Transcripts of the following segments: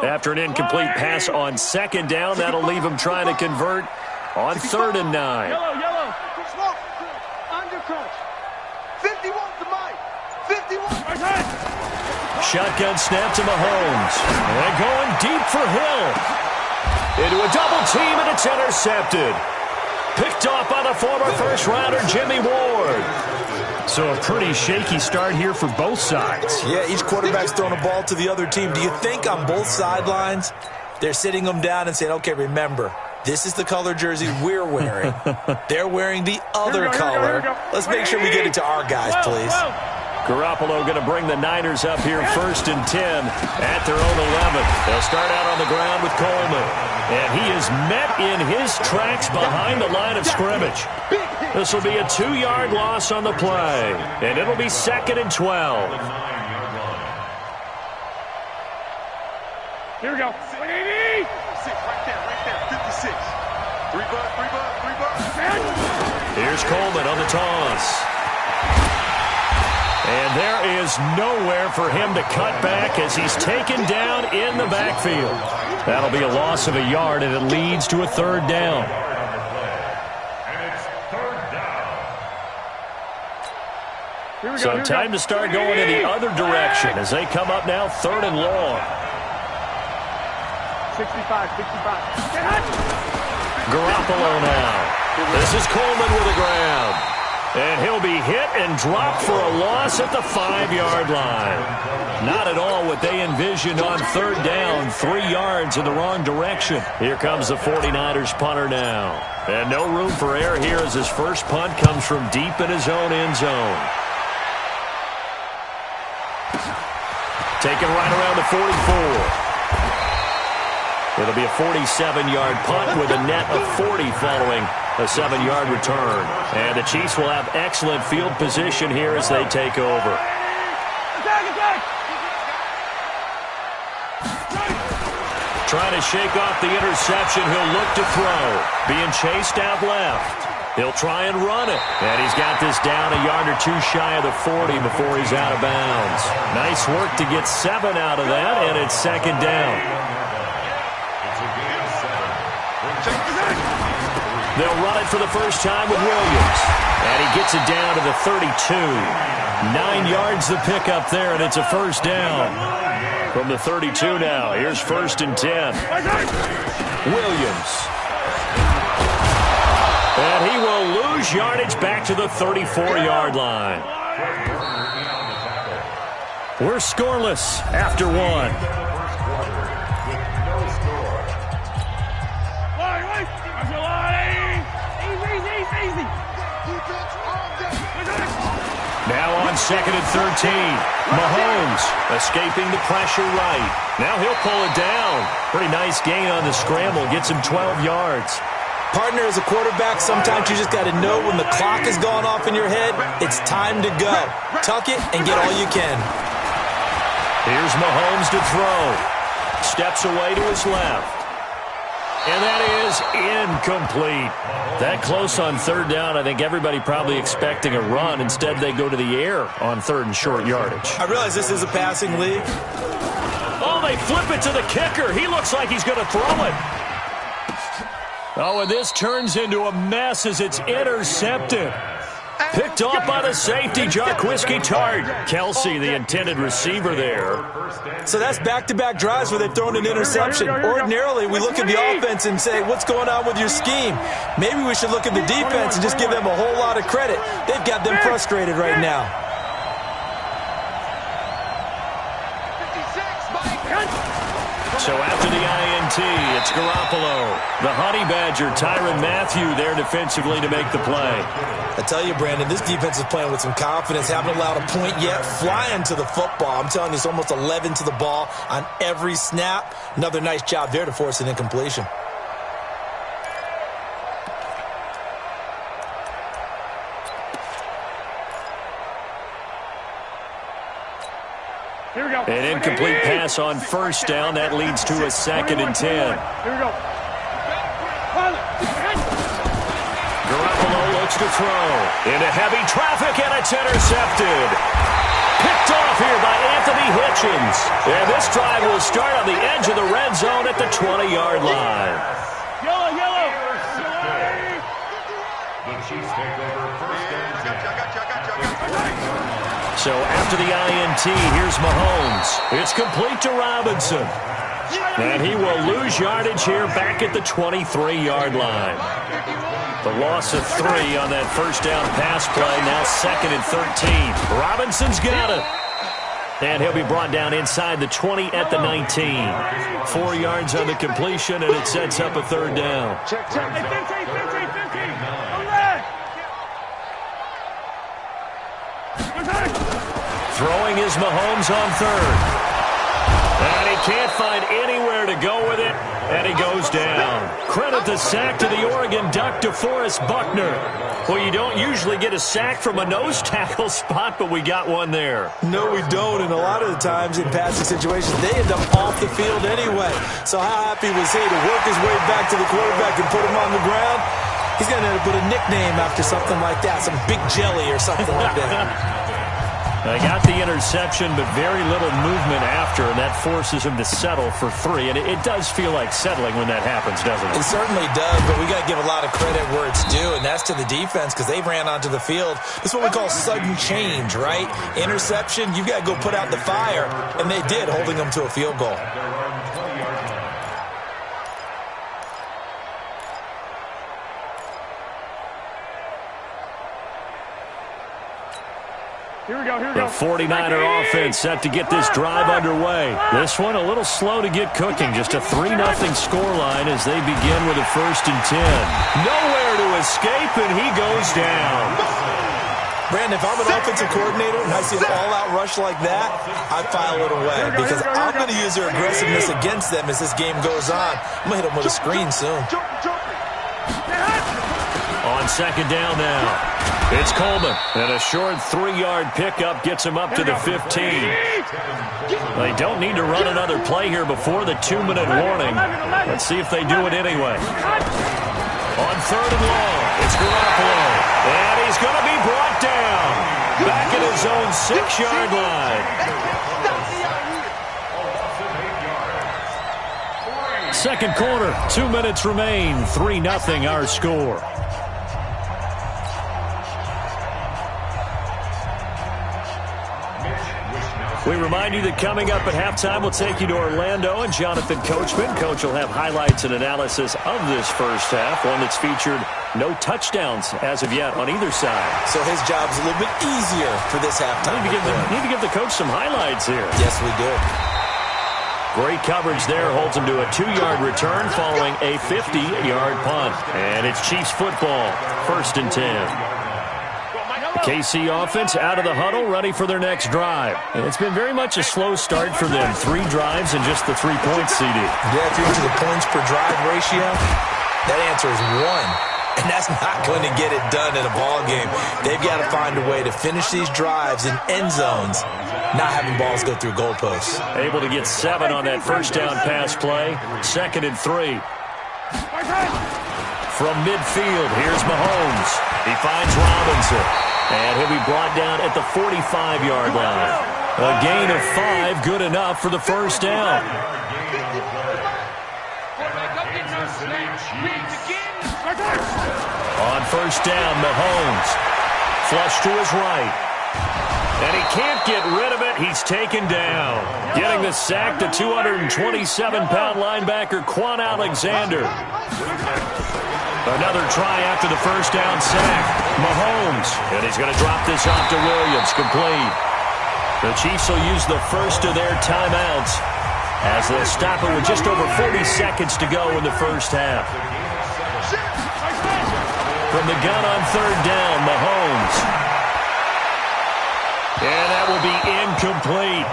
After an incomplete pass on second down, that'll leave him trying to convert on 3rd and 9. Yellow. Smoke. Undercrunch. 51 to Mike. 51. Shotgun snap to Mahomes. And going deep for Hill. Into a double team, and it's intercepted. Picked off by the former first-rounder Jimmy Ward. So a pretty shaky start here for both sides. Yeah, each quarterback's throwing a ball to the other team. Do you think on both sidelines they're sitting them down and saying, okay, remember, this is the color jersey we're wearing. They're wearing the other color. Let's make sure we get it to our guys, please. Garoppolo going to bring the Niners up here 1st and 10 at their own 11. They'll start out on the ground with Coleman. And he is met in his tracks behind the line of scrimmage. This will be a 2-yard loss on the play. And it'll be 2nd and 12. Here we go. Right there. 56. 3 bucks. Here's Coleman on the toss. And there is nowhere for him to cut back as he's taken down in the backfield. That'll be a loss of a yard, and it leads to a 3rd down. So time to start going in the other direction as they come up now 3rd and long. 65. Garoppolo now. This is Coleman with the ground. And he'll be hit and dropped for a loss at the 5-yard line. Not at all what they envisioned on 3rd down. 3 yards in the wrong direction. Here comes the 49ers punter now. And no room for error here as his first punt comes from deep in his own end zone. Taken right around the 44. It'll be a 47-yard punt with a net of 40 following a 7-yard return. And the Chiefs will have excellent field position here as they take over. Trying to shake off the interception. He'll look to throw. Being chased out left. He'll try and run it. And he's got this down a yard or 2 shy of the 40 before he's out of bounds. Nice work to get 7 out of that, and it's 2nd down. They'll run it for the first time with Williams. And he gets it down to the 32. 9 yards the pickup there, and it's a 1st down. From the 32 now, here's 1st and 10. Williams. And he will lose yardage back to the 34-yard line. We're scoreless after 1. Now on 2nd and 13. Mahomes escaping the pressure right. Now he'll pull it down. Pretty nice gain on the scramble. Gets him 12 yards. Partner, as a quarterback, sometimes you just got to know when the clock has gone off in your head, it's time to go. Tuck it and get all you can. Here's Mahomes to throw. Steps away to his left. And that is incomplete. That close on 3rd down, I think everybody probably expecting a run. Instead, they go to the air on 3rd and short yardage. I realize this is a passing league. Oh, they flip it to the kicker. He looks like he's going to throw it. Oh, and this turns into a mess as it's intercepted. Picked off by the safety, Jarquiski Tart. Kelsey, the intended receiver there. So that's back-to-back drives where they've thrown an interception. Ordinarily, we look at the offense and say, what's going on with your scheme? Maybe we should look at the defense and just give them a whole lot of credit. They've got them frustrated right now. So after the INT, it's Garoppolo. The Honey Badger, Tyrann Mathieu there defensively to make the play. I tell you, Brandon, this defense is playing with some confidence. Haven't allowed a point yet. Flying to the football. I'm telling you, it's almost 11 to the ball on every snap. Another nice job there to force an incompletion. Here we go. An incomplete pass on 1st down. That leads to a 2nd and 10. Here we go. Garoppolo looks to throw. Into heavy traffic, and it's intercepted. Picked off here by Anthony Hitchens. And this drive will start on the edge of the red So after the INT, here's Mahomes. It's complete to Robinson. And he will lose yardage here back at the 23-yard line. The loss of 3 on that first down pass play. Now 2nd and 13. Robinson's got it. And he'll be brought down inside the 20 at the 19. 4 yards on the completion, and it sets up a 3rd down. Throwing is Mahomes on 3rd. And he can't find anywhere to go with it, and he goes down. Credit the sack to the Oregon Duck, DeForest Buckner. Well, you don't usually get a sack from a nose tackle spot, but we got one there. No, we don't, and a lot of the times in passing situations, they end up off the field anyway. So how happy was he to work his way back to the quarterback and put him on the ground? He's going to end up with a nickname after something like that, some Big Jelly or something like that. They got the interception, but very little movement after, and that forces him to settle for 3. And it does feel like settling when that happens, doesn't it? It certainly does, but we got to give a lot of credit where it's due, and that's to the defense because they ran onto the field. This is what we call sudden change, right? Interception, you got to go put out the fire, and they did, holding them to a field goal. Here we go. The 49er offense set to get this drive underway. This one a little slow to get cooking. Just a 3-0 scoreline as they begin with a 1st and 10. Nowhere to escape, and he goes down. Brandon, if I'm an offensive coordinator and I see an all-out rush like that, I file it away because I'm going to use their aggressiveness against them as this game goes on. I'm going to hit them with a screen soon. On 2nd down now. It's Coleman, and a short 3-yard pickup gets him up to the 15. They don't need to run another play here before the 2-minute warning. Let's see if they do it anyway. On 3rd and long, it's Garoppolo, and he's going to be brought down back at his own 6-yard line. Second quarter, 2 minutes remain, 3-0 our score. We remind you that coming up at halftime, we'll take you to Orlando and Jonathan Coachman. Coach will have highlights and analysis of this first half, one that's featured no touchdowns as of yet on either side. So his job's a little bit easier for this halftime. Need to give the coach some highlights here. Yes, we do. Great coverage there, holds him to a 2-yard return following a 50-yard punt. And it's Chiefs football, 1st and 10. KC offense out of the huddle, ready for their next drive. And it's been very much a slow start for them. 3 drives and just the 3 points, CD. Yeah, if you're into the points per drive ratio, that answer is 1. And that's not going to get it done in a ball game. They've got to find a way to finish these drives in end zones, not having balls go through goalposts. Able to get 7 on that first down pass play. 2nd and 3. From midfield, here's Mahomes. He finds Robinson. And he'll be brought down at the 45-yard line. A gain of 5, good enough for the first down. On first down, Mahomes. Flush to his right. And he can't get rid of it. He's taken down. Getting the sack to 227-pound linebacker Quan Alexander. Another try after the first down sack. Mahomes. And he's going to drop this off to Williams. Complete. The Chiefs will use the first of their timeouts as they'll stop it with just over 40 seconds to go in the first half. From the gun on 3rd down, Mahomes. And that will be incomplete.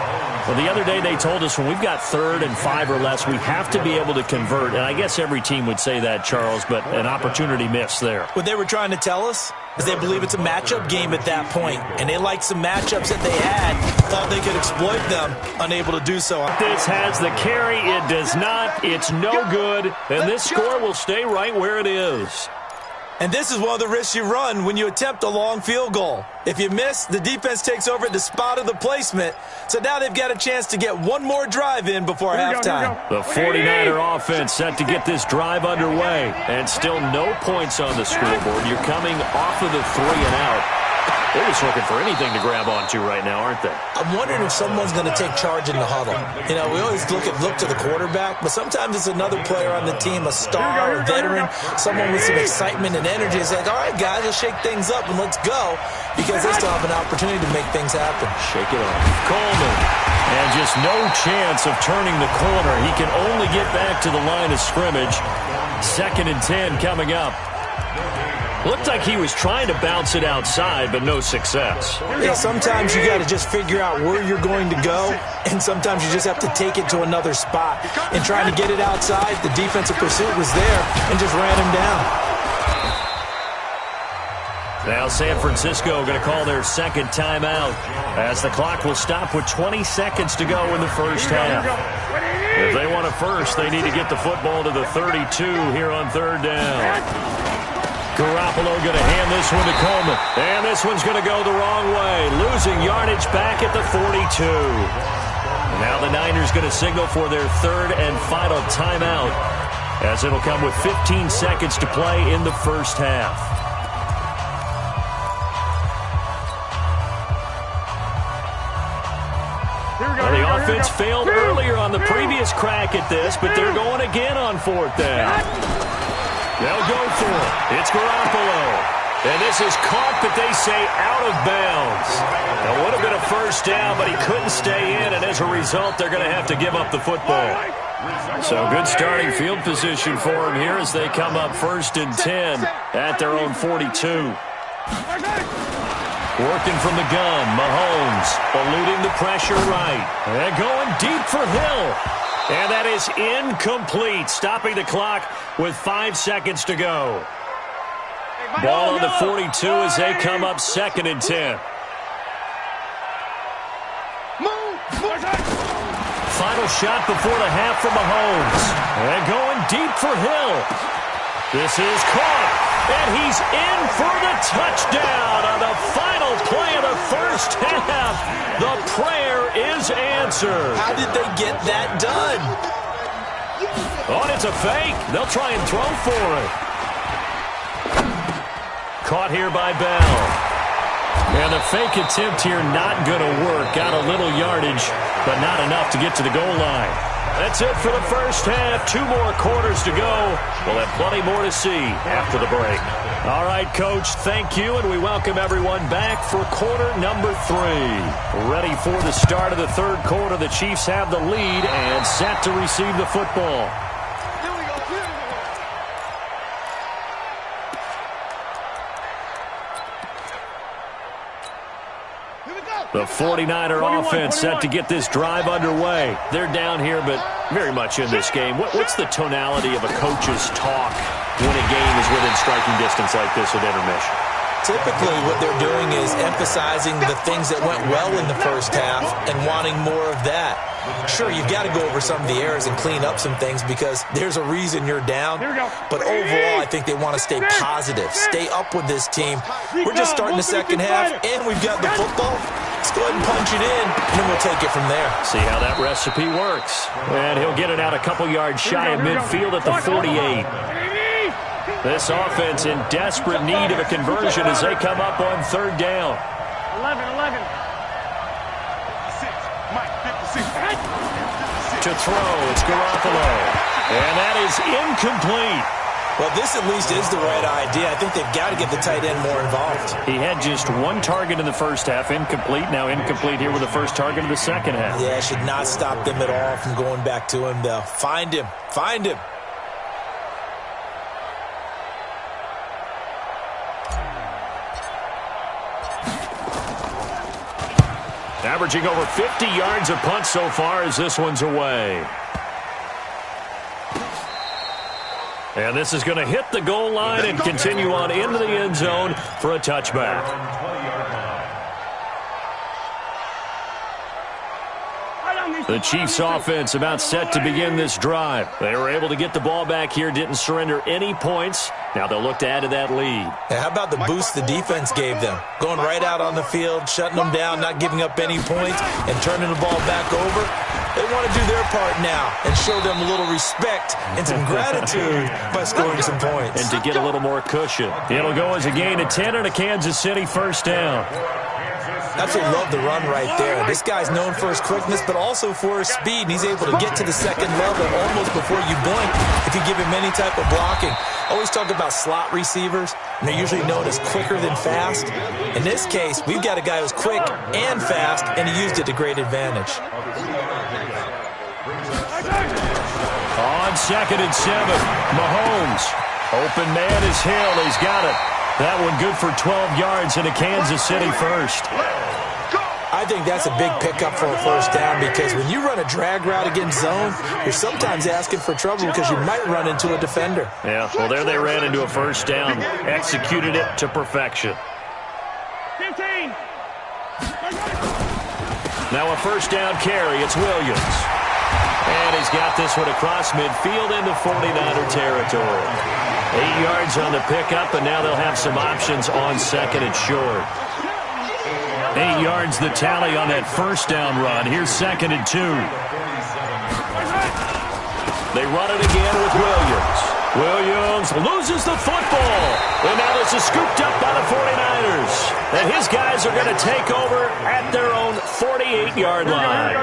Well, the other day they told us when we've got 3rd and 5 or less, we have to be able to convert. And I guess every team would say that, Charles, but an opportunity missed there. What they were trying to tell us is they believe it's a matchup game at that point. And they liked some matchups that they had, thought they could exploit them, unable to do so. This has the carry. It does not. It's no good. And this score will stay right where it is. And this is one of the risks you run when you attempt a long field goal. If you miss, the defense takes over at the spot of the placement. So now they've got a chance to get one more drive in before halftime. The 49er offense set to get this drive underway. And still no points on the scoreboard. You're coming off of the 3 and out. They're just looking for anything to grab onto right now, aren't they? I'm wondering if someone's going to take charge in the huddle. You know, we always look to the quarterback, but sometimes it's another player on the team, a star, a veteran, someone with some excitement and energy. It's like, all right, guys, let's shake things up and let's go, because they still have an opportunity to make things happen. Shake it off. Coleman. And just no chance of turning the corner. He can only get back to the line of scrimmage. 2nd and 10 coming up. Looked like he was trying to bounce it outside, but no success. Yeah, sometimes you got to just figure out where you're going to go, and sometimes you just have to take it to another spot. And trying to get it outside, the defensive pursuit was there and just ran him down. Now San Francisco going to call their 2nd timeout as the clock will stop with 20 seconds to go in the first half. If they want a first, they need to get the football to the 32 here on 3rd down. Garoppolo going to hand this one to Coleman. And this one's going to go the wrong way. Losing yardage back at the 42. Now the Niners going to signal for their 3rd and final timeout, as it'll come with 15 seconds to play in the first half. Well, the offense failed earlier on the previous crack at this, but they're going again on 4th down. They'll go for it. It's Garoppolo. And this is caught, but they say out of bounds. It would have been a first down, but he couldn't stay in, and as a result, they're going to have to give up the football. So good starting field position for him here as they come up 1st and 10 at their own 42. Working from the gun, Mahomes eluding the pressure right. And going deep for Hill. And that is incomplete, stopping the clock with 5 seconds to go. Ball on the 42 as they come up 2nd and 10. Final shot before the half from Mahomes. And going deep for Hill. This is caught. And he's in for the touchdown on the final play of the first half. The prayer is answered. How did they get that done? Oh, and it's a fake. They'll try and throw for it. Caught here by Bell. And the fake attempt here not going to work. Got a little yardage, but not enough to get to the goal line. That's it for the first half. 2 more quarters to go. We'll have plenty more to see after the break. All right, Coach, thank you, and we welcome everyone back for quarter number 3. Ready for the start of the 3rd quarter. The Chiefs have the lead and set to receive the football. The 49er offense set to get this drive underway. They're down here, but very much in this game. What's the tonality of a coach's talk when a game is within striking distance like this at intermission? Typically, what they're doing is emphasizing the things that went well in the first half and wanting more of that. Sure, you've got to go over some of the errors and clean up some things because there's a reason you're down. But overall, I think they want to stay positive, stay up with this team. We're just starting the second half, and we've got the football. Let's go ahead and punch it in, and then we'll take it from there. See how that recipe works. And he'll get it out a couple yards shy of midfield at the 48. This offense in desperate need of a conversion as they come up on 3rd down. 11. To throw, it's Garoppolo. And that is incomplete. Well, this at least is the right idea. I think they've got to get the tight end more involved. He had just 1 target in the first half, incomplete. Now incomplete here with the first target of the second half. Yeah, it should not stop them at all from going back to him, though. Find him. Find him. Averaging over 50 yards a punt so far as this one's away. And this is going to hit the goal line and continue on into the end zone for a touchback. The Chiefs offense about set to begin this drive. They were able to get the ball back here, didn't surrender any points. Now they'll look to add to that lead. How about the boost the defense gave them? Going right out on the field, shutting them down, not giving up any points, and turning the ball back over. They want to do their part now and show them a little respect and some gratitude by scoring some points. And to get a little more cushion. It'll go as a gain of 10 and a Kansas City first down. Absolutely love the run right there. This guy's known for his quickness, but also for his speed. And he's able to get to the second level almost before you blink if you give him any type of blocking. Always talk about slot receivers, and they're usually known as quicker than fast. In this case, we've got a guy who's quick and fast, and he used it to great advantage. On 2nd and 7, Mahomes. Open man is Hill. He's got it. That one good for 12 yards in a Kansas City first. I think that's a big pickup for a first down because when you run a drag route against zone, you're sometimes asking for trouble because you might run into a defender. Yeah, well, there they ran into a first down. Executed it to perfection. 15. Now a first down carry. It's Williams. And he's got this one across midfield into 49er territory. 8 yards on the pickup, and now they'll have some options on 2nd and short. 8 yards the tally on that first down run. Here's 2nd and 2. They run it again with Williams. Williams loses the football. And now this is scooped up by the 49ers. And his guys are going to take over at their own 48-yard line.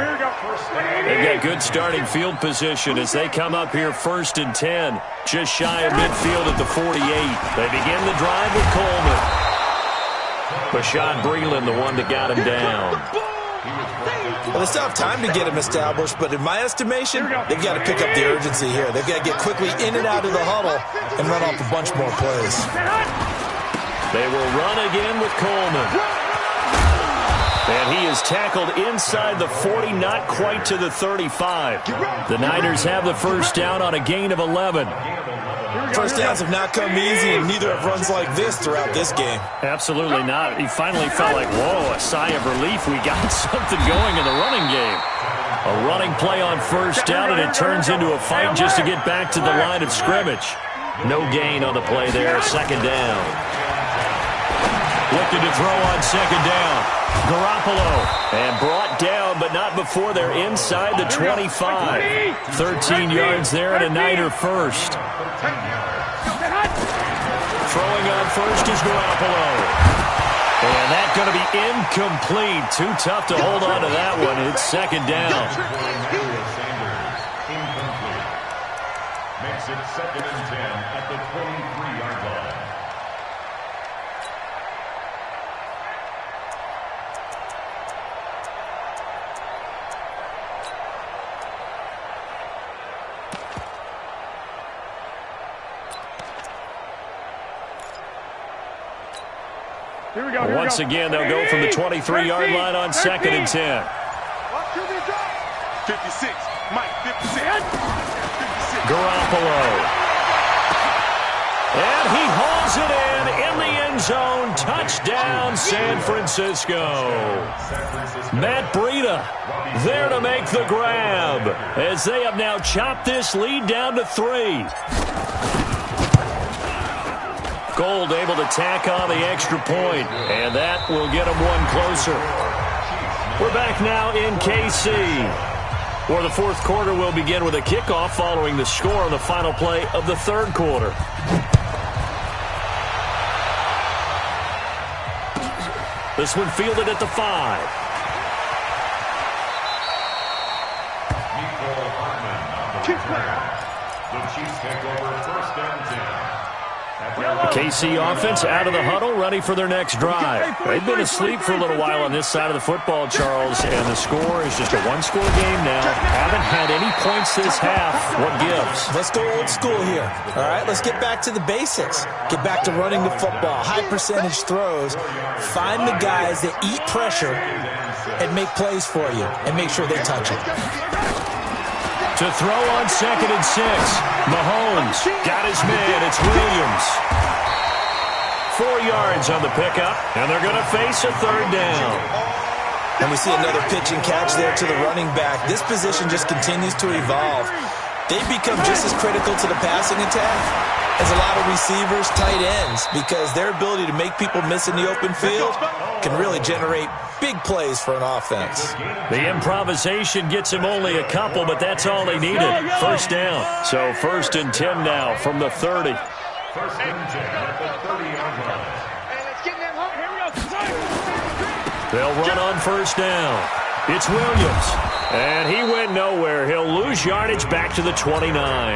They've got good starting field position as they come up here 1st and 10. Just shy of midfield at the 48. They begin the drive with Coleman. Bashaud Breeland, the one that got him down. Well, they still have time to get him established, but in my estimation, they've got to pick up the urgency here. They've got to get quickly in and out of the huddle and run off a bunch more plays. They will run again with Coleman. And he is tackled inside the 40, not quite to the 35. The Niners have the first down on a gain of 11. First downs have not come easy, and neither have runs like this throughout this game. Absolutely not. He finally felt like, whoa, a sigh of relief. We got something going in the running game. A running play on first down, and it turns into a fight just to get back to the line of scrimmage. No gain on the play there, 2nd down. Looking to throw on 2nd down. Garoppolo. And brought down, but not before they're inside the 25. 13 yards there and a Niner first. Throwing on first is Garoppolo. And that's going to be incomplete. Too tough to hold on to that one. It's 2nd down. Makes it 2nd and 10 at the 23-yard line. Once again, they'll go from the 23-yard line on 2nd and 10. 56. Mike, 56. Garoppolo. And he hauls it in the end zone. Touchdown, San Francisco. Matt Breida there to make the grab as they have now chopped this lead down to 3. Gold able to tack on the extra point, and that will get them one closer. We're back now in KC, where the 4th quarter will begin with a kickoff following the score on the final play of the 3rd quarter. This one fielded at the 5. The Chiefs take over 1st and 10. The KC offense out of the huddle, ready for their next drive. They've been asleep for a little while on this side of the football, Charles, and the score is just a one-score game now. Haven't had any points this half. What gives? Let's go old school here. All right, let's get back to the basics. Get back to running the football, high-percentage throws. Find the guys that eat pressure and make plays for you, and make sure they touch it. To throw on 2nd and 6. Mahomes got his man. It's Williams. 4 yards on the pickup, and they're going to face a 3rd down. And we see another pitch and catch there to the running back. This position just continues to evolve. They become just as critical to the passing attack as a lot of receivers, tight ends, because their ability to make people miss in the open field can really generate big plays for an offense. The improvisation gets him only a couple, but that's all they needed. First down. So 1st and 10 now from the 30. 1st and 10 at the 30-yard line. They'll run on 1st down. It's Williams. And he went nowhere. He'll lose yardage back to the 29.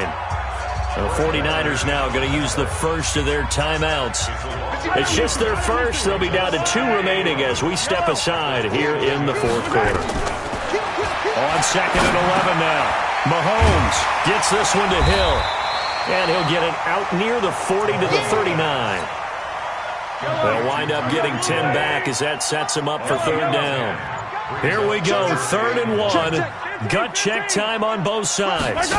The 49ers now going to use the first of their timeouts. It's just their first. They'll be down to 2 remaining as we step aside here in the 4th quarter. On 2nd and 11 now. Mahomes gets this one to Hill. And he'll get it out near the 40 to the 39. They'll wind up getting 10 back as that sets him up for 3rd down. Here we go, 3rd and 1. Gut check time on both sides.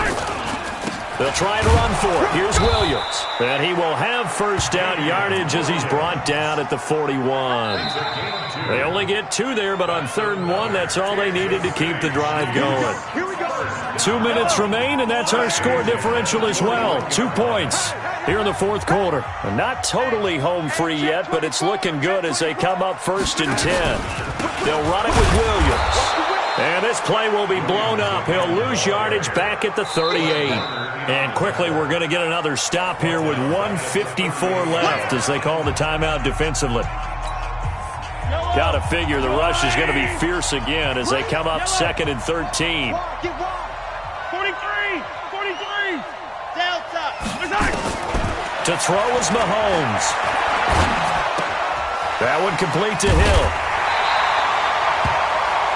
They'll try to run for it. Here's Williams. And he will have 1st down yardage as he's brought down at the 41. They only get 2 there, but on 3rd and 1, that's all they needed to keep the drive going. 2 minutes remain, and that's our score differential as well. 2 points here in the 4th quarter. Not totally home free yet, but it's looking good as they come up 1st and 10. They'll run it with Williams. And this play will be blown up. He'll lose yardage back at the 38. And quickly, we're going to get another stop here with 1:54 left as they call the timeout defensively. Got to figure the rush is going to be fierce again as they come up 2nd and 13. 43. Delta. To throw is Mahomes. That one complete to Hill.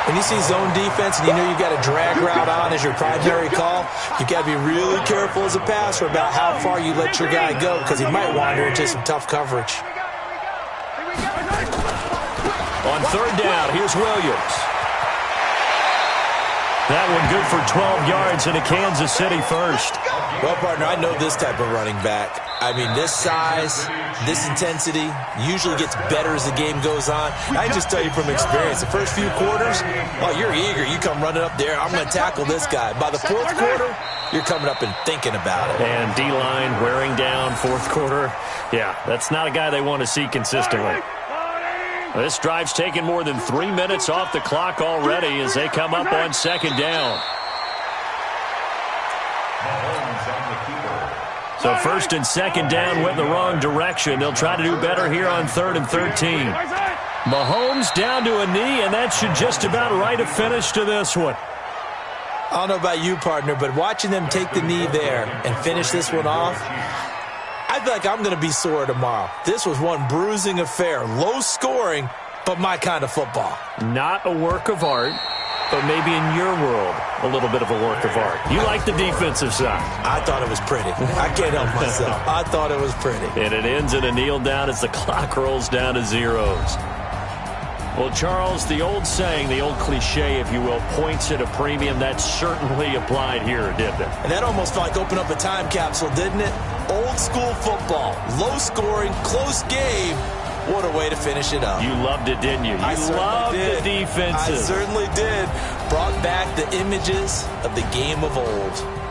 When you see zone defense and you know you've got a drag route on as your primary call, you've got to be really careful as a passer about how far you let your guy go because he might wander into some tough coverage. On 3rd down, here's Williams. That one good for 12 yards and a Kansas City first. Well, partner, I know this type of running back. I mean, this size, this intensity usually gets better as the game goes on. I can just tell you from experience, the first few quarters, oh, you're eager. You come running up there, I'm going to tackle this guy. By the 4th quarter, you're coming up and thinking about it. And D-line wearing down 4th quarter. Yeah, that's not a guy they want to see consistently. This drive's taken more than 3 minutes off the clock already as they come up on 2nd down. So 1st and 2nd down went in the wrong direction. They'll try to do better here on 3rd and 13. Mahomes down to a knee, and that should just about write a finish to this one. I don't know about you, partner, but watching them take the knee there and finish this one off, I feel like I'm going to be sore tomorrow. This was one bruising affair. Low scoring, but my kind of football. Not a work of art, but maybe in your world, a little bit of a work of art. You like the defensive side. I thought it was pretty. I can't help myself. I thought it was pretty. And it ends in a kneel down as the clock rolls down to zeros. Well, Charles, the old saying, the old cliche, if you will, points at a premium, that certainly applied here, didn't it? And that almost felt like opened up a time capsule, didn't it? Old school football, low scoring, close game. What a way to finish it up. You loved it, didn't you? You loved the defenses. I certainly did. Brought back the images of the game of old.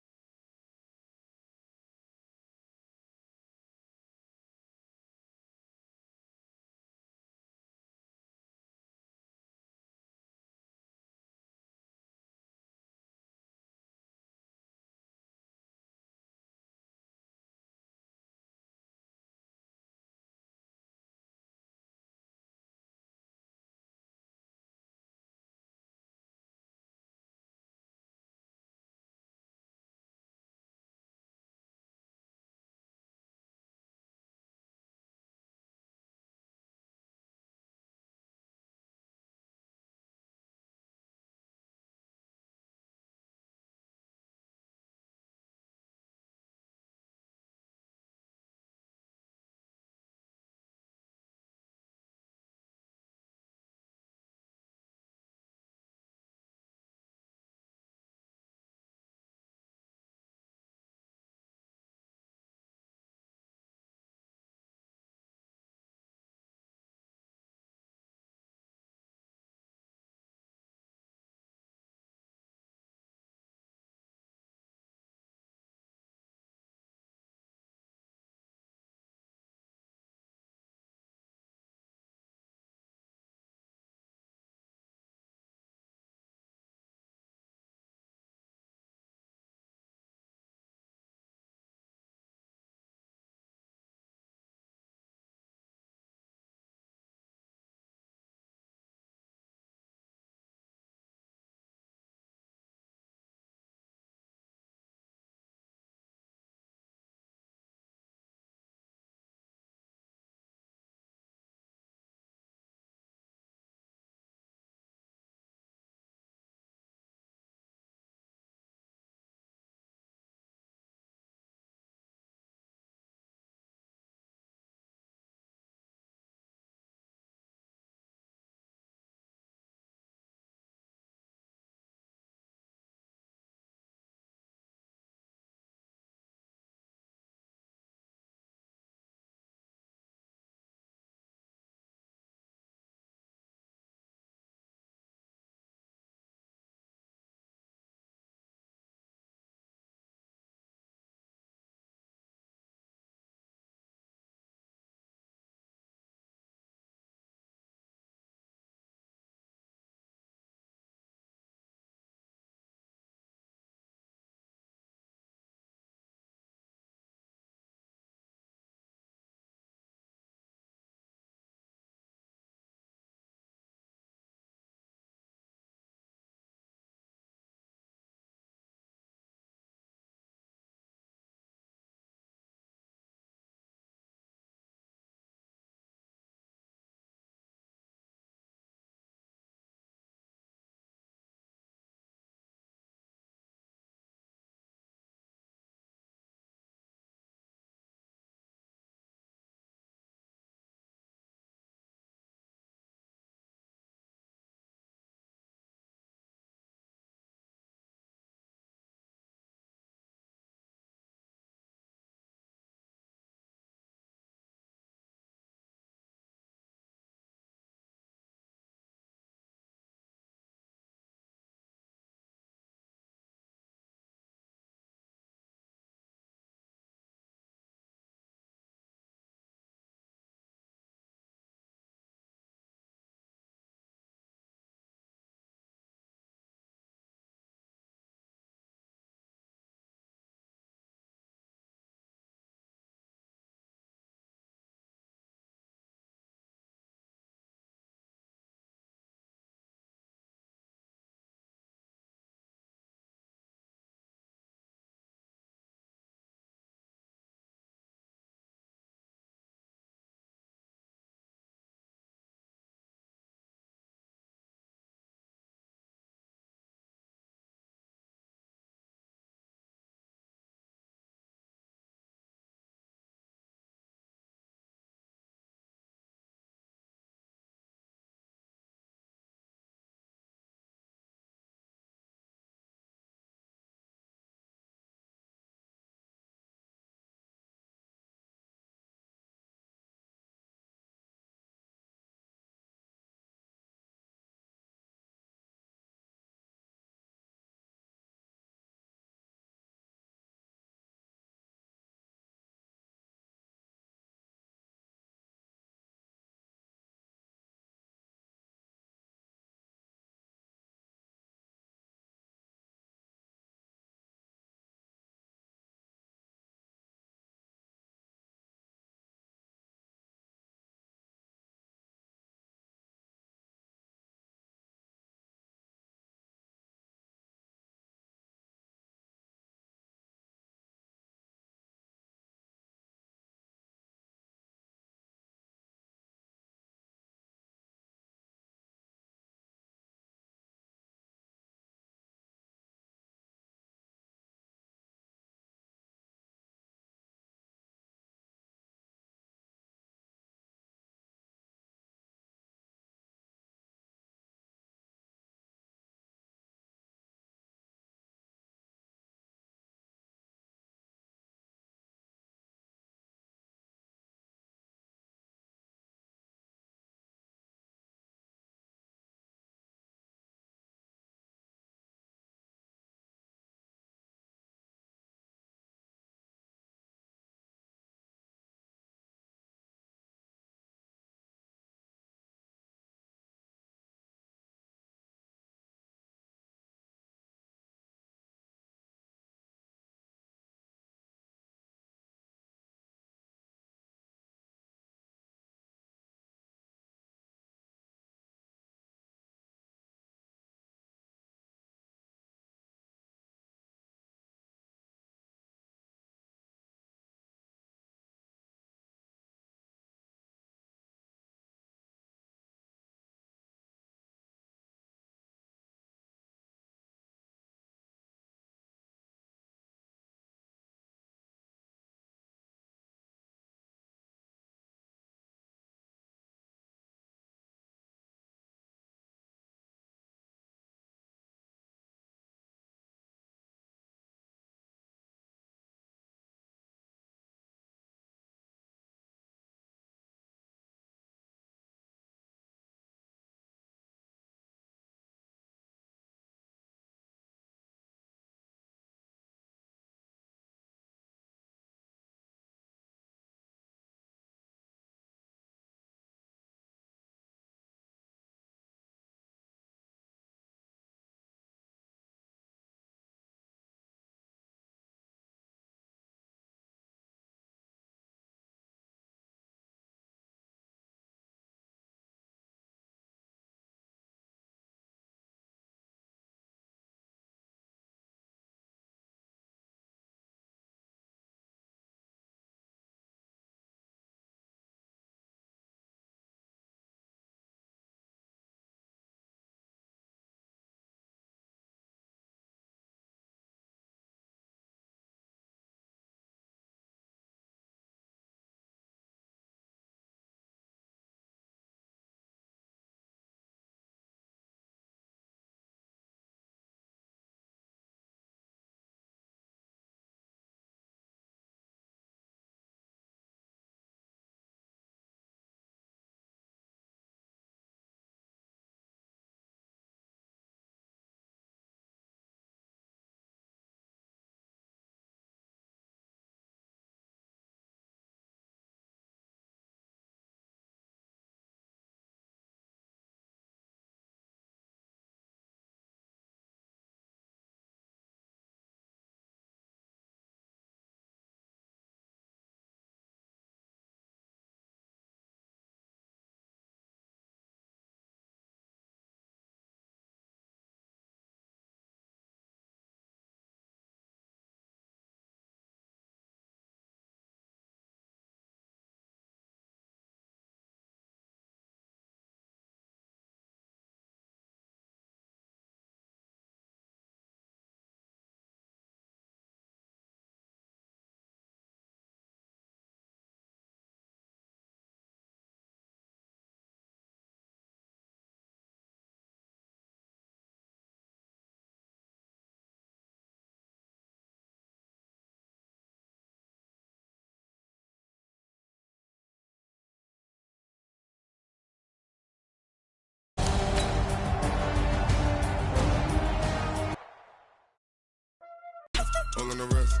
All in the wrist,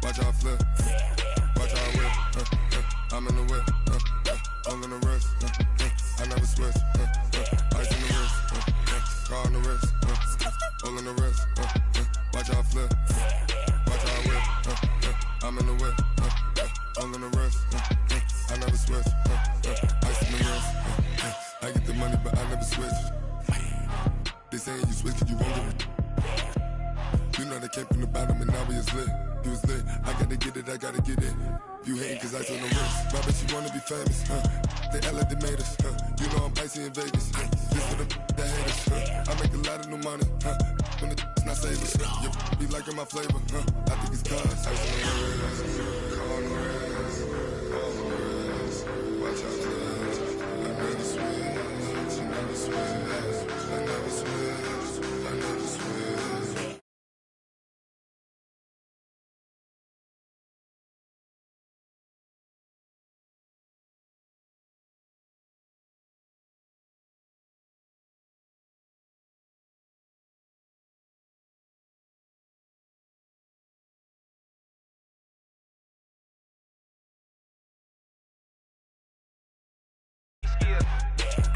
watch how I flip. Watch how I whip, I'm in the whip. All in the wrist, I never switch. Ice in the wrist, car on the wrist. All in the wrist, watch how I flip. Watch how I whip, I'm in the whip. All in the wrist, I never switch. Ice in the wrist, I get the money but I never switch. They saying you switch cause you won't get it. You know they came from the bottom and now we is lit. You was lit, I gotta get it, I gotta get it. You hating cause ice on the wrist. But I bet you wanna be famous, They act like they made us, You know I'm icy in Vegas, This for the that hate us, I make a lot of new money, When the not savers, You be liking my flavor, I think it's cause ice on the wrist, car on the wrist, all on the wrist. Watch out for this, I never switch, I never switch, I never switch, I never switch.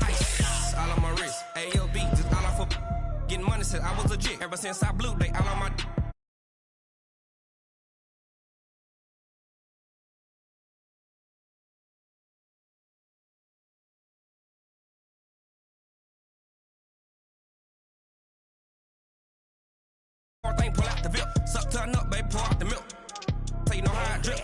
Ice, all on my wrist. ALB, just all off of getting money since I was legit. Ever since I blew, they all on my. Thing pull out the VIP, suck turn up, baby, pour out the milk. So you know how I drip,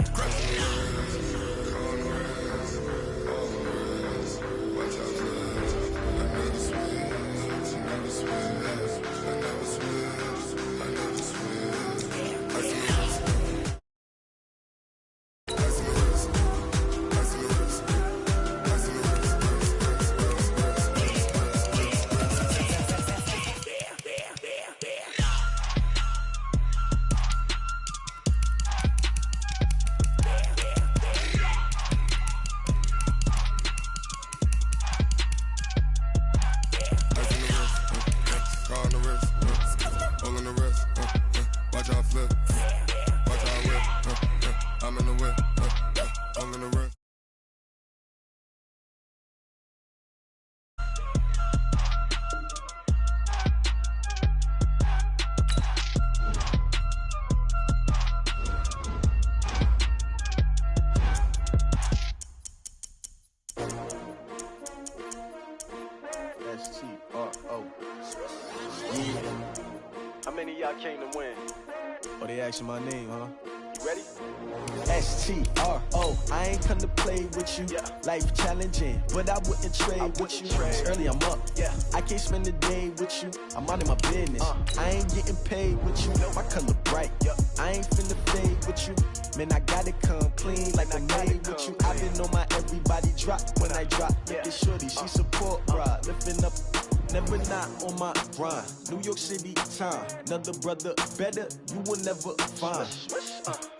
How many of y'all came to win? Oh, they asking my name, huh? You ready? STRO, I ain't come to play with you. Yeah. Life challenging, but I wouldn't trade with you. It's early, I'm up. Yeah. I can't spend the day with you. I'm out of my business. I ain't getting paid with you. My color bright. Yep. I ain't finna fade with you. Man, I gotta come clean like I made with you. I've been on my everybody drop when I drop. Look at shorty, she support ride. Lifting up. Never not on my grind. New York City time. Another brother better, you will never find.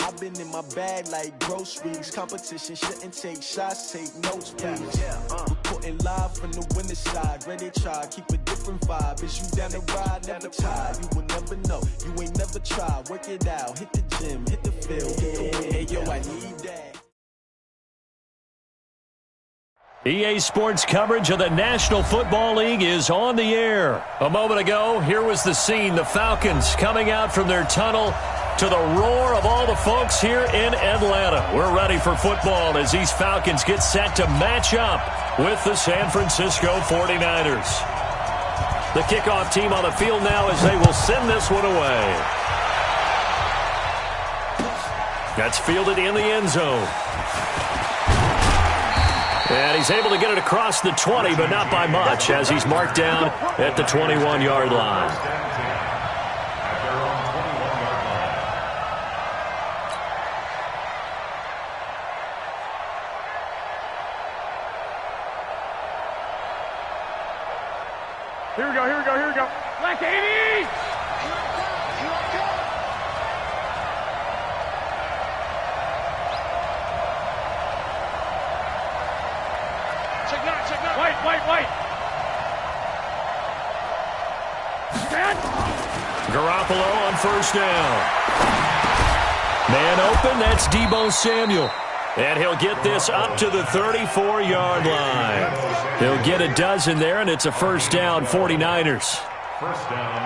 I've been in my bag like groceries. Competition shouldn't take shots, take notes, please. Reporting live from the winter side. Ready to try, keep a different vibe. Is you down the ride, never tired. You will never know, you ain't never tried. Work it out, hit the gym, hit the field, hit the win. Hey yo, I need that. EA Sports coverage of the National Football League is on the air. A moment ago, here was the scene. The Falcons coming out from their tunnel to the roar of all the folks here in Atlanta. We're ready for football as these Falcons get set to match up with the San Francisco 49ers. The kickoff team on the field now as they will send this one away. That's fielded in the end zone. And he's able to get it across the 20, but not by much, as he's marked down at the 21-yard line. Here we go, here we go, here we go. Black 80! Check that. White. Stand. Garoppolo on first down. Man open, that's Deebo Samuel. And he'll get this up to the 34-yard line. He'll get a dozen there, and it's a first down, 49ers.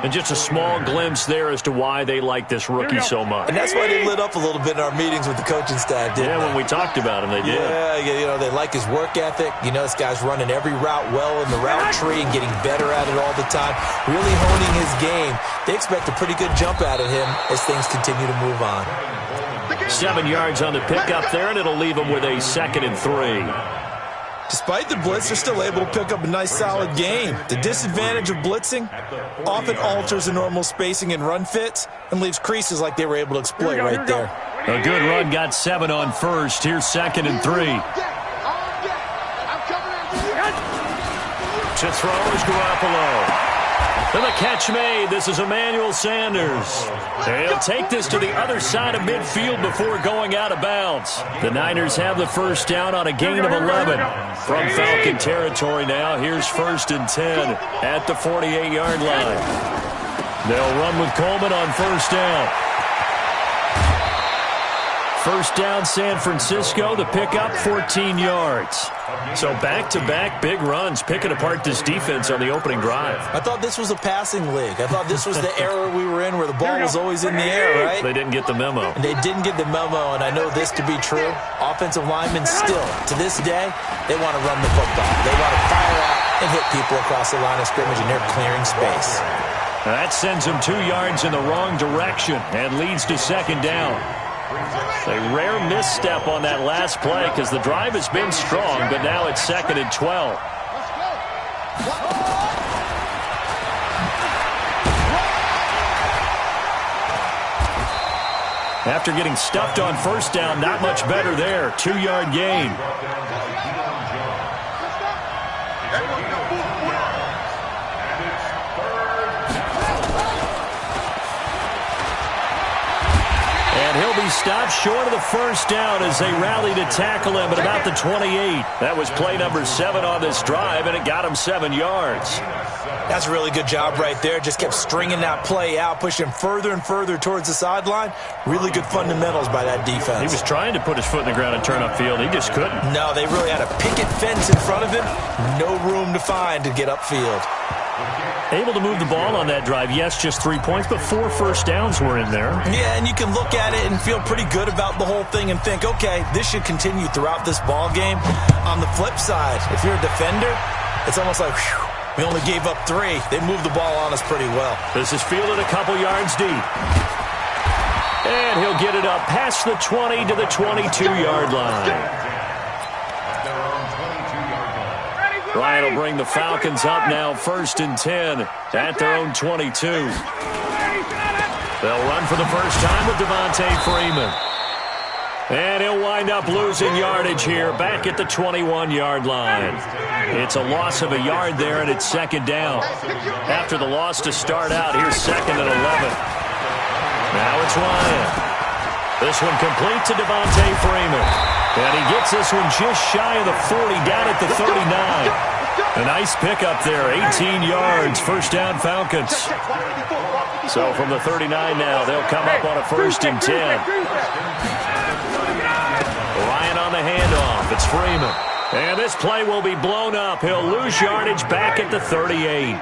And just a small glimpse there as to why they like this rookie so much. And that's why they lit up a little bit in our meetings with the coaching staff, didn't they? When we talked about him, they did. Yeah, they like his work ethic. This guy's running every route well in the route tree and getting better at it all the time, really honing his game. They expect a pretty good jump out of him as things continue to move on. 7 yards on the pickup there, and it'll leave him with a 2nd and 3. Despite the blitz, they're still able to pick up a nice, solid gain. The disadvantage of blitzing often alters the normal spacing and run fits and leaves creases like they were able to exploit right there. A good run, got 7 on first. Here's 2nd and 3. To throw is Garoppolo. And the catch made. This is Emmanuel Sanders. And he'll take this to the other side of midfield before going out of bounds. The Niners have the first down on a gain of 11. From Falcon territory now, here's 1st and 10 at the 48-yard line. They'll run with Coleman on first down. First down, San Francisco. The pickup, 14 yards. So back-to-back big runs, picking apart this defense on the opening drive. I thought this was a passing league. I thought this was the era we were in where the ball was always in the air, right? They didn't get the memo. And they didn't get the memo, and I know this to be true. Offensive linemen still, to this day, they want to run the football. They want to fire out and hit people across the line of scrimmage, and they're clearing space. That sends them 2 yards in the wrong direction and leads to 2nd down. A rare misstep on that last play because the drive has been strong, but now it's 2nd and 12. After getting stuffed on first down, not much better there. 2-yard gain. He'll be stopped short of the first down as they rally to tackle him at about the 28. That was play number 7 on this drive, and it got him 7 yards. That's a really good job right there. Just kept stringing that play out, pushing him further and further towards the sideline. Really good fundamentals by that defense. He was trying to put his foot in the ground and turn upfield. He just couldn't. No, they really had a picket fence in front of him. No room to find to get upfield. Able to move the ball on that drive. Yes, just 3 points, but 4 first downs were in there. Yeah, and you can look at it and feel pretty good about the whole thing and think, okay, this should continue throughout this ball game. On the flip side, if you're a defender, it's almost like, whew, we only gave up 3. They moved the ball on us pretty well. This is fielded a couple yards deep. And he'll get it up past the 20 to the 22-yard line. Ryan will bring the Falcons up now, 1st and 10 at their own 22. They'll run for the first time with Devontae Freeman. And he'll wind up losing yardage here back at the 21-yard line. It's a loss of a yard there, and it's 2nd down. After the loss to start out, here's 2nd and 11. Now it's Ryan. This one complete to Devontae Freeman. And he gets this one just shy of the 40, down at the 39. A nice pickup there, 18 yards, first down Falcons. So from the 39 now, they'll come up on a 1st and 10. Ryan on the handoff, it's Freeman. And this play will be blown up. He'll lose yardage back at the 38.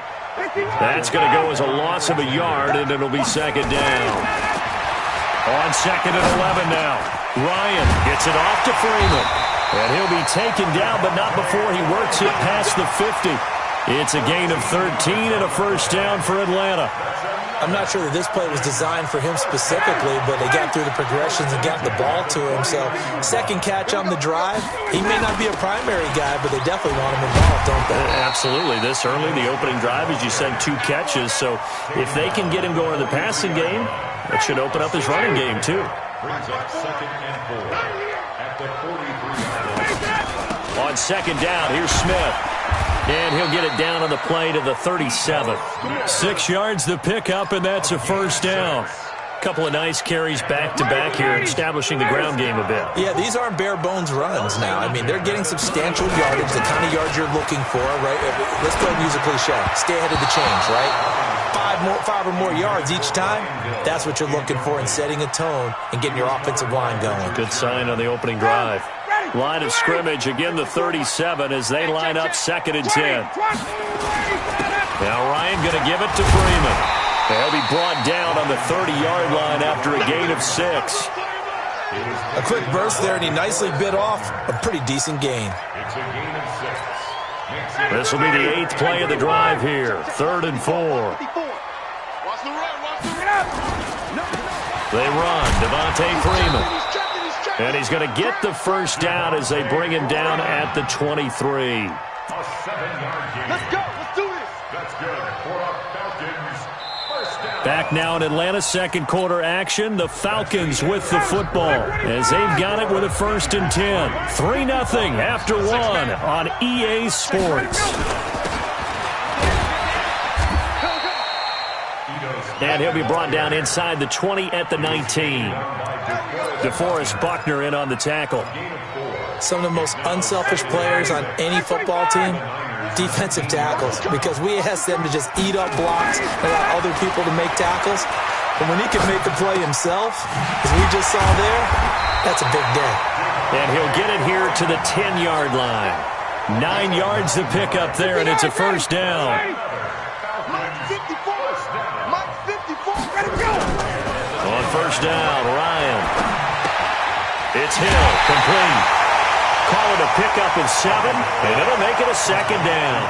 That's going to go as a loss of a yard, and it'll be 2nd down. On 2nd and 11 now. Ryan gets it off to Freeman. And he'll be taken down, but not before he works it past the 50. It's a gain of 13 and a first down for Atlanta. I'm not sure that this play was designed for him specifically, but they got through the progressions and got the ball to him. So, 2nd catch on the drive. He may not be a primary guy, but they definitely want him involved, don't they? Absolutely. This early, the opening drive, as you said, 2 catches. So, if they can get him going in the passing game, that should open up his running game, too. Brings up 2nd and 4 at the 43-yard line. On 2nd down, here's Smith. And he'll get it down on the play to the 37. 6 yards the pickup, and that's a first down. A couple of nice carries back-to-back here, establishing the ground game a bit. Yeah, these aren't bare-bones runs now. I mean, they're getting substantial yardage, the kind of yards you're looking for, right? Let's go and use a cliche. Stay ahead of the change, right? five or more yards each time, that's what you're looking for in setting a tone and getting your offensive line going. Good sign on the opening drive. Line of scrimmage, again the 37 as they line up 2nd and 10. Now Ryan going to give it to Freeman. They'll be brought down on the 30-yard line after a gain of 6. A quick burst there, and he nicely bit off a pretty decent gain. It's a gain of 6. This will be the 8th play of the drive here. 3rd and 4. Watch the run. They run. Devontae Freeman. And he's going to get the first down as they bring him down at the 23. A 7-yard gain. Let's go. Let's do this. That's good for a Falcons first down. Back now in Atlanta's second quarter action. The Falcons with the football as they've got it with a 1st and 10. 3-0 after 1 on EA Sports. And he'll be brought down inside the 20 at the 19. DeForest Buckner in on the tackle. Some of the most unselfish players on any football team, defensive tackles, because we ask them to just eat up blocks and allow other people to make tackles. But when he can make the play himself, as we just saw there, that's a big day. And he'll get it here to the 10-yard line. 9 yards to pick up there, and it's a first down. Mike 54. Ready to go. On first down, Ryan. It's Hill, complete. Call it a pickup of 7, and it'll make it a 2nd down.